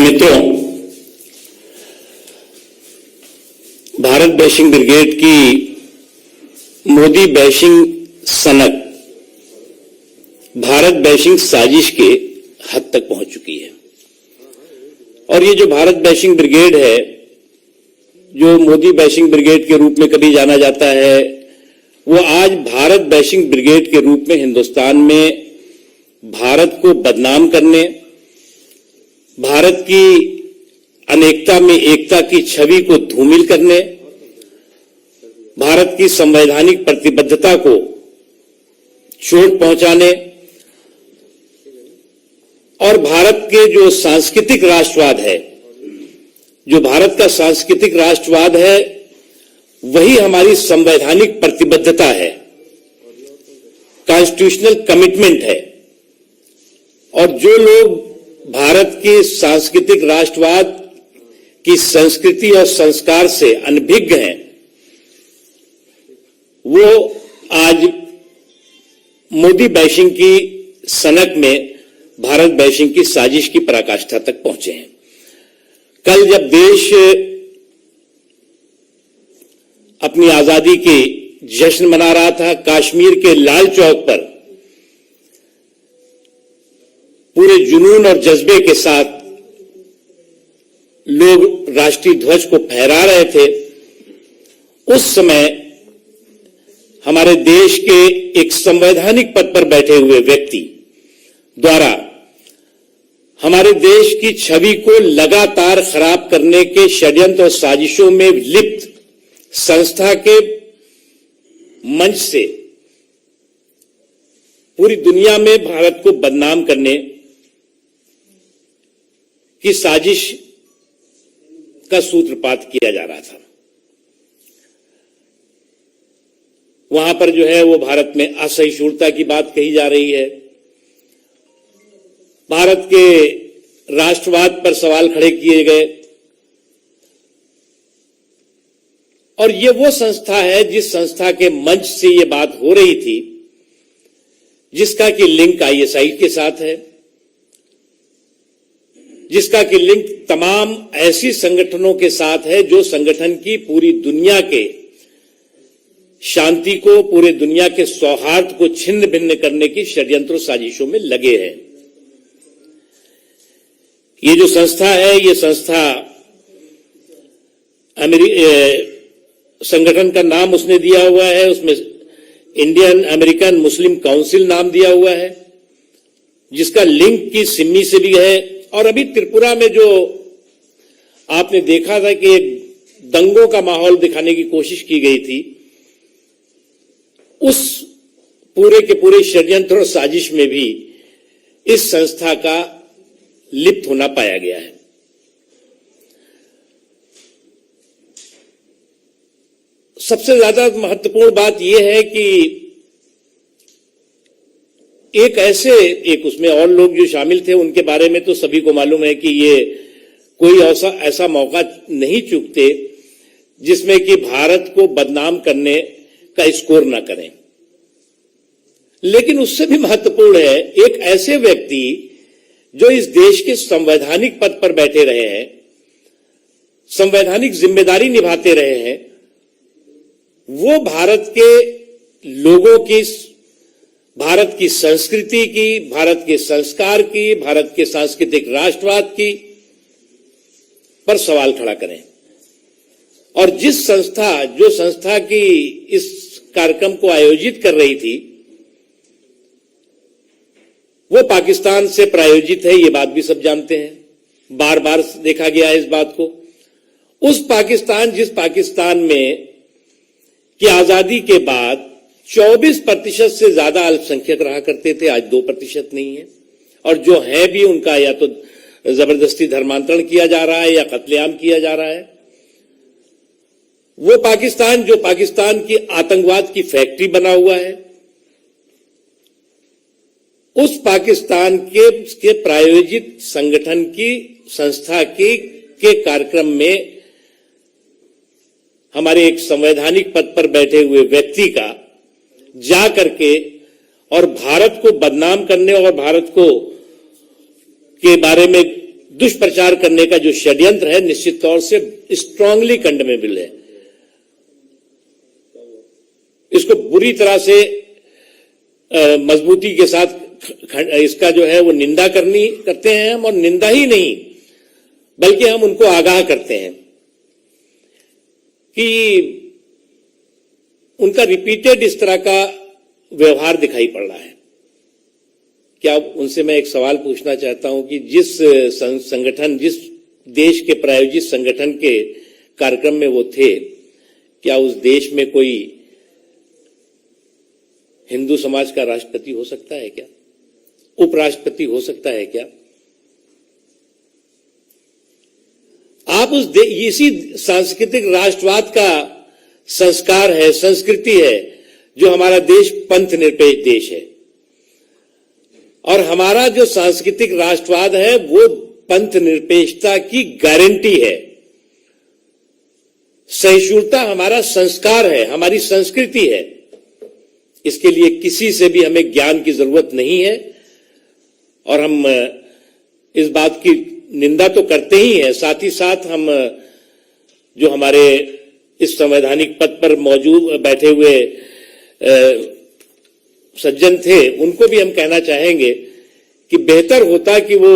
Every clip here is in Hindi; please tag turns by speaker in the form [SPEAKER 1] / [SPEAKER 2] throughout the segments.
[SPEAKER 1] मित्रों, भारत बैशिंग ब्रिगेड की मोदी बैशिंग सनक भारत बैशिंग साजिश के हद तक पहुंच चुकी है। और ये जो भारत बैशिंग ब्रिगेड है, जो मोदी बैशिंग ब्रिगेड के रूप में कभी जाना जाता है, वो आज भारत बैशिंग ब्रिगेड के रूप में हिंदुस्तान में भारत को बदनाम करने, भारत की अनेकता में एकता की छवि को धूमिल करने, भारत की संवैधानिक प्रतिबद्धता को चोट पहुंचाने और भारत के जो सांस्कृतिक राष्ट्रवाद है, जो भारत का सांस्कृतिक राष्ट्रवाद है, वही हमारी संवैधानिक प्रतिबद्धता है, कॉन्स्टिट्यूशनल कमिटमेंट है। और जो लोग भारत के सांस्कृतिक राष्ट्रवाद की संस्कृति और संस्कार से अनभिज्ञ हैं, वो आज मोदी बैशिंग की सनक में भारत बैशिंग की साजिश की पराकाष्ठा तक पहुंचे हैं। कल जब देश अपनी आजादी के जश्न मना रहा था, कश्मीर के लाल चौक पर पूरे जुनून और जज्बे के साथ लोग राष्ट्रीय ध्वज को फहरा रहे थे, उस समय हमारे देश के एक संवैधानिक पद पर बैठे हुए व्यक्ति द्वारा हमारे देश की छवि को लगातार खराब करने के षड्यंत्र और साजिशों में लिप्त संस्था के मंच से पूरी दुनिया में भारत को बदनाम करने की साजिश का सूत्रपात किया जा रहा था। वहां पर जो है वो भारत में असहिष्णुता की बात कही जा रही है, भारत के राष्ट्रवाद पर सवाल खड़े किए गए। और ये वो संस्था है जिस संस्था के मंच से ये बात हो रही थी, जिसका कि लिंक आईएसआई के साथ है, जिसका कि लिंक तमाम ऐसी संगठनों के साथ है जो संगठन की पूरी दुनिया के शांति को, पूरे दुनिया के सौहार्द को छिन्न भिन्न करने की षड्यंत्र साजिशों में लगे हैं। ये जो संस्था है, ये संस्था संगठन का नाम उसने दिया हुआ है, उसमें इंडियन अमेरिकन मुस्लिम काउंसिल नाम दिया हुआ है, जिसका लिंक की सिमी से भी है। और अभी त्रिपुरा में जो आपने देखा था कि एक दंगों का माहौल दिखाने की कोशिश की गई थी, उस पूरे के पूरे षड्यंत्र और साजिश में भी इस संस्था का लिप्त होना पाया गया है। सबसे ज्यादा महत्वपूर्ण बात यह है कि एक उसमें और लोग जो शामिल थे, उनके बारे में तो सभी को मालूम है कि ये कोई ऐसा मौका नहीं चूकते जिसमें कि भारत को बदनाम करने का स्कोर ना करें। लेकिन उससे भी महत्वपूर्ण है, एक ऐसे व्यक्ति जो इस देश के संवैधानिक पद पर बैठे रहे हैं, संवैधानिक जिम्मेदारी निभाते रहे हैं, वो भारत के लोगों की, भारत की संस्कृति की, भारत के संस्कार की, भारत के सांस्कृतिक राष्ट्रवाद की पर सवाल खड़ा करें। और जो संस्था की इस कार्यक्रम को आयोजित कर रही थी, वो पाकिस्तान से प्रायोजित है, ये बात भी सब जानते हैं, बार बार देखा गया है इस बात को। जिस पाकिस्तान में की आजादी के बाद 24% से ज्यादा अल्पसंख्यक रहा करते थे, आज 2% नहीं है। और जो है भी, उनका या तो जबरदस्ती धर्मांतरण किया जा रहा है या कत्लेआम किया जा रहा है। वो पाकिस्तान जो पाकिस्तान की आतंकवाद की फैक्ट्री बना हुआ है, उस पाकिस्तान के प्रायोजित संगठन की संस्था के कार्यक्रम में हमारे एक संवैधानिक पद पर बैठे हुए व्यक्ति का जा करके और भारत को बदनाम करने और भारत को के बारे में दुष्प्रचार करने का जो षड्यंत्र है निश्चित तौर से स्ट्रांगली कंडेमेबल है। इसको बुरी तरह से मजबूती के साथ इसका जो है वो निंदा करते हैं हम, और निंदा ही नहीं बल्कि हम उनको आगाह करते हैं कि उनका रिपीटेड इस तरह का व्यवहार दिखाई पड़ रहा है। क्या उनसे मैं एक सवाल पूछना चाहता हूं कि जिस संगठन, जिस देश के प्रायोजित संगठन के कार्यक्रम में वो थे, क्या उस देश में कोई हिंदू समाज का राष्ट्रपति हो सकता है क्या? उपराष्ट्रपति हो सकता है क्या? आप इसी सांस्कृतिक राष्ट्रवाद का संस्कार है, संस्कृति है, जो हमारा देश पंथ निरपेक्ष देश है, और हमारा जो सांस्कृतिक राष्ट्रवाद है वो पंथ निरपेक्षता की गारंटी है। सहिष्णुता हमारा संस्कार है, हमारी संस्कृति है। इसके लिए किसी से भी हमें ज्ञान की जरूरत नहीं है, और हम इस बात की निंदा तो करते ही हैं, साथ ही साथ हम जो हमारे इस संवैधानिक पद पर मौजूद बैठे हुए सज्जन थे उनको भी हम कहना चाहेंगे कि बेहतर होता कि वो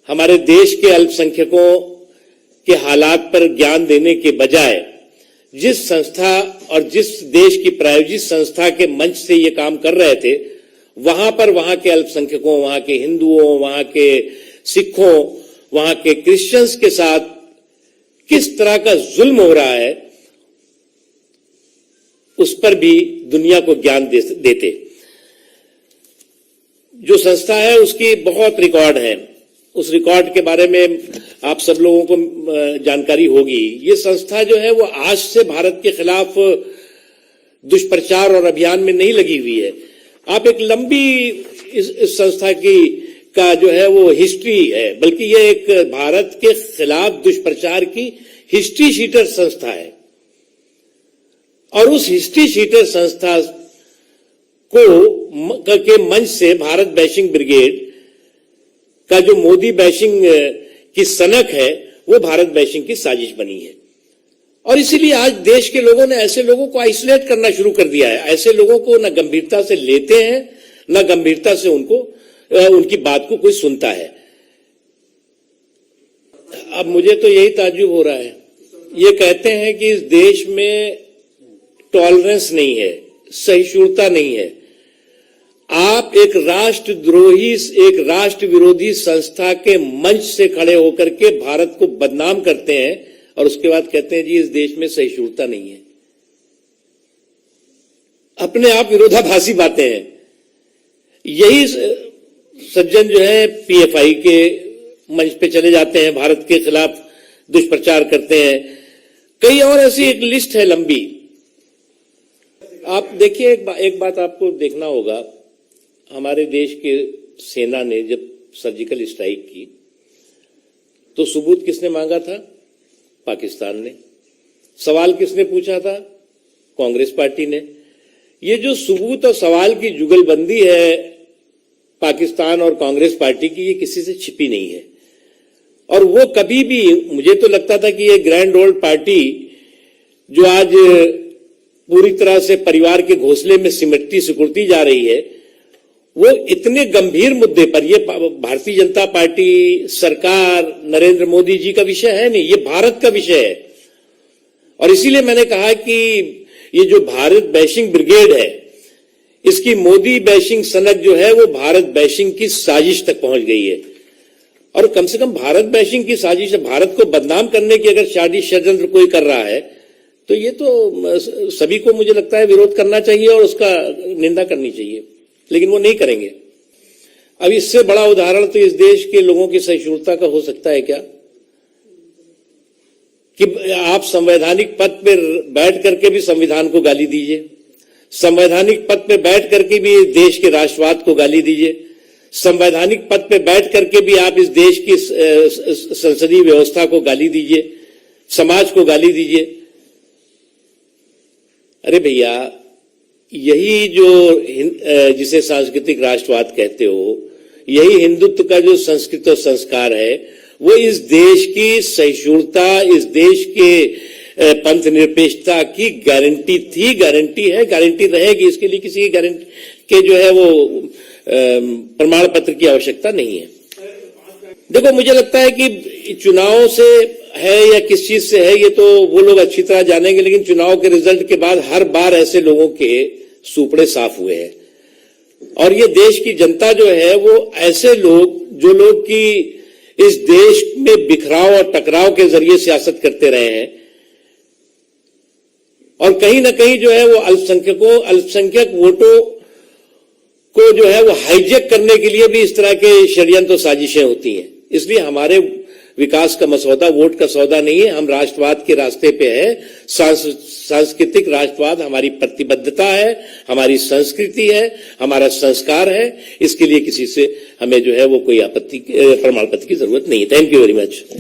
[SPEAKER 1] हमारे देश के अल्पसंख्यकों के हालात पर ज्ञान देने के बजाय जिस संस्था और जिस देश की प्रायोजित संस्था के मंच से ये काम कर रहे थे, वहां पर वहां के अल्पसंख्यकों, वहां के हिंदुओं, वहां के सिखों, वहां के क्रिश्चियंस के साथ किस तरह का जुल्म हो रहा है उस पर भी दुनिया को ज्ञान देते। जो संस्था है उसकी बहुत रिकॉर्ड है, उस रिकॉर्ड के बारे में आप सब लोगों को जानकारी होगी। ये संस्था जो है वो आज से भारत के खिलाफ दुष्प्रचार और अभियान में नहीं लगी हुई है। आप एक लंबी इस संस्था का जो है वो हिस्ट्री है, बल्कि ये एक भारत के खिलाफ दुष्प्रचार की हिस्ट्री शीटर संस्था है, और उस हिस्ट्री शीटर संस्था के मंच से भारत बैशिंग ब्रिगेड का जो मोदी बैशिंग की सनक है वो भारत बैशिंग की साजिश बनी है। और इसीलिए आज देश के लोगों ने ऐसे लोगों को आइसोलेट करना शुरू कर दिया है। ऐसे लोगों को न गंभीरता से लेते हैं, न गंभीरता से उनकी बात को कोई सुनता है। अब मुझे तो यही ताज्जुब हो रहा है, ये कहते हैं कि इस देश में टॉलरेंस नहीं है, सहिष्णुता नहीं है। आप एक राष्ट्रद्रोही, एक राष्ट्र विरोधी संस्था के मंच से खड़े होकर के भारत को बदनाम करते हैं और उसके बाद कहते हैं जी इस देश में सहिष्णुता नहीं है। अपने आप विरोधाभासी बातें हैं। यही सज्जन जो है पीएफआई के मंच पे चले जाते हैं, भारत के खिलाफ दुष्प्रचार करते हैं। कई और ऐसी एक लिस्ट है लंबी। आप देखिए, एक बात आपको देखना होगा, हमारे देश के सेना ने जब सर्जिकल स्ट्राइक की तो सबूत किसने मांगा था? पाकिस्तान ने। सवाल किसने पूछा था? कांग्रेस पार्टी ने। ये जो सबूत और सवाल की जुगलबंदी है पाकिस्तान और कांग्रेस पार्टी की, ये किसी से छिपी नहीं है। और वो कभी भी, मुझे तो लगता था कि ये ग्रैंड ओल्ड पार्टी जो आज पूरी तरह से परिवार के घोंसले में सिकुड़ती जा रही है, वो इतने गंभीर मुद्दे पर, ये भारतीय जनता पार्टी, सरकार, नरेंद्र मोदी जी का विषय है नहीं, ये भारत का विषय है। और इसीलिए मैंने कहा कि ये जो भारत बैशिंग ब्रिगेड है, इसकी मोदी बैशिंग सनक जो है वो भारत बैशिंग की साजिश तक पहुंच गई है। और कम से कम भारत बैशिंग की साजिश है, भारत को बदनाम करने की अगर साजिश षड्यंत्र कोई कर रहा है तो ये तो सभी को मुझे लगता है विरोध करना चाहिए और उसका निंदा करनी चाहिए, लेकिन वो नहीं करेंगे। अब इससे बड़ा उदाहरण तो इस देश के लोगों की सहिष्णुता का हो सकता है क्या कि आप संवैधानिक पद पर बैठ करके भी संविधान को गाली दीजिए, संवैधानिक पद पर बैठ करके भी इस देश के राष्ट्रवाद को गाली दीजिए, संवैधानिक पद पर बैठ करके भी आप इस देश की संसदीय व्यवस्था को गाली दीजिए, समाज को गाली दीजिए। अरे भैया, यही जो जिसे सांस्कृतिक राष्ट्रवाद कहते हो, यही हिंदुत्व का जो संस्कृत और संस्कार है, वो इस देश की सहिष्णुता, इस देश के पंथ निरपेक्षता की गारंटी थी, गारंटी है, गारंटी रहेगी। इसके लिए किसी की गारंटी के जो है वो प्रमाण पत्र की आवश्यकता नहीं है। देखो, मुझे लगता है कि चुनाव से है या किस चीज से है ये तो वो लोग अच्छी तरह जानेंगे, लेकिन चुनाव के रिजल्ट के बाद हर बार ऐसे लोगों के सूपड़े साफ हुए हैं। और ये देश की जनता जो है वो ऐसे लोग, जो लोग की इस देश में बिखराव और टकराव के जरिए सियासत करते रहे हैं, और कहीं ना कहीं जो है वो अल्पसंख्यक वोटों को जो है वो हाईजैक करने के लिए भी इस तरह के षड्यंत्र साजिशें होती हैं। इसलिए हमारे विकास का मसौदा वोट का सौदा नहीं है। हम राष्ट्रवाद के रास्ते पे है। सांस्कृतिक राष्ट्रवाद हमारी प्रतिबद्धता है, हमारी संस्कृति है, हमारा संस्कार है। इसके लिए किसी से हमें जो है वो कोई आपत्ति प्रमाण पत्र की जरूरत नहीं है। Thank you very much.